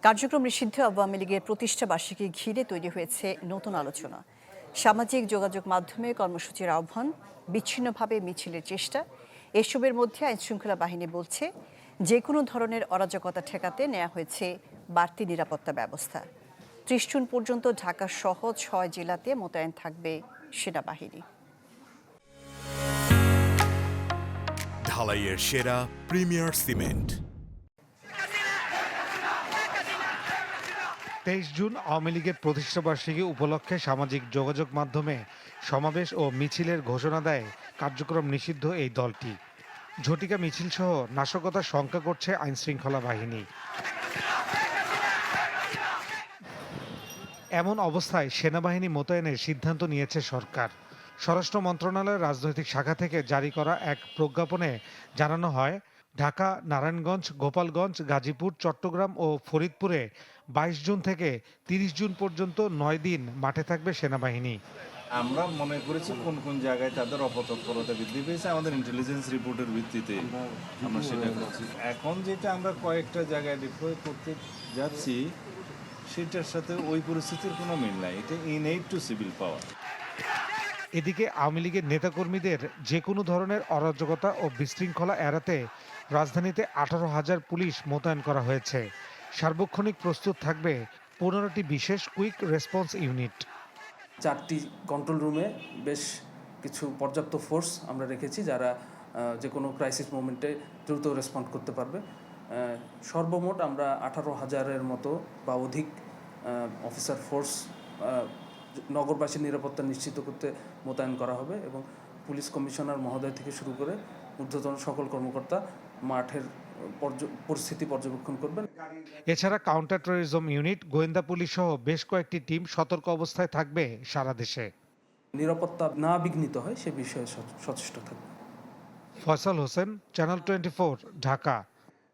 কার্যক্রম নিষিদ্ধ আওয়ামী লীগের প্রতিষ্ঠা বার্ষিকী ঘিরে তৈরি হয়েছে নতুন আলোচনা। সামাজিক যোগাযোগ মাধ্যমে কর্মসূচির আহ্বান, বিচ্ছিন্নভাবে মিছিলের চেষ্টা, এসবের মধ্যে আইনশৃঙ্খলা বাহিনী বলছে যে কোনো ধরনের অরাজকতা ঠেকাতে নেওয়া হয়েছে বাড়তি নিরাপত্তা ব্যবস্থা। ৩০ জুন পর্যন্ত ঢাকা সহ ৬ জেলাতে মোতায়েন থাকবে সেনাবাহিনী। ঢালাইয়ের সেরা প্রিমিয়ার সিমেন্ট। ২৩ জুন আওয়ামী লীগের প্রতিষ্ঠাবার্ষিকী উপলক্ষে সামাজিক যোগাযোগ মাধ্যমে সমাবেশ ও মিছিলের ঘোষণা দেয় কার্যক্রম নিষিদ্ধ এই দলটি। ঝটিকা মিছিল সহ নাশকতার শঙ্কা করছে আইনশৃঙ্খলা বাহিনী। এমন অবস্থায় সেনাবাহিনী মোতায়েনের সিদ্ধান্ত নিয়েছে সরকার। স্বরাষ্ট্র মন্ত্রণালয়ের রাজনৈতিক শাখা থেকে জারি করা এক প্রজ্ঞাপনে জানানো হয়, ঢাকা, নারায়ণগঞ্জ, গোপালগঞ্জ, গাজীপুর, চট্টগ্রাম ও ফরিদপুরে ২২ জুন থেকে ৩০ জুন পর্যন্ত ৯ দিন মাঠে থাকবে সেনাবাহিনী। আমরা মনে করেছি কোন কোন জায়গায় তাদের অপতৎপরতা বৃদ্ধি পেয়েছে, আমাদের ইন্টেলিজেন্স রিপোর্টের ভিত্তিতে আমরা সেটা করছি। এখন যেটা আমরা কয়েকটা জায়গায় ডিপ্লয় করতে যাচ্ছি সেটার সাথে ওই পরিস্থিতির কোনো মিল নাই। এটা ইনএড টু সিভিল পাওয়ার। এদিকে আওয়ামী লীগের নেতাকর্মীদের যে কোনো ধরনের অরাজকতা ও বিশৃঙ্খলা এড়াতে রাজধানীতে ১৮,০০০ পুলিশ মোতায়েন করা হয়েছে। সার্বক্ষণিক প্রস্তুত থাকবে ১৫টি বিশেষ কুইক রেসপন্স ইউনিট। ৪টি কন্ট্রোল রুমে বেশ কিছু পর্যাপ্ত ফোর্স আমরা রেখেছি, যারা যে কোনো ক্রাইসিস মোমেন্টে দ্রুত রেসপন্ড করতে পারবে। সর্বমোট আমরা ১৮,০০০-এর মতো বা অধিক অফিসার ফোর্স নগরবাসীর নিরাপত্তা নিশ্চিত করতে মোতায়েন করা হবে এবং পুলিশ কমিশনার মহোদয় থেকে শুরু করে ঊর্ধ্বতন সকল কর্মকর্তা মাঠের পরিস্থিতি পর্যবেক্ষণ করবেন। এছাড়া কাউন্টার টেররিজম ইউনিট, গোয়েন্দা পুলিশ সহ বেশ কয়েকটি টিম সতর্ক অবস্থায় থাকবে সারা দেশে। নিরাপত্তা না বিঘ্নিত হয় সে বিষয়ে সচেষ্ট থাকবে। ফয়সাল হোসেন, চ্যানেল 24, ঢাকা।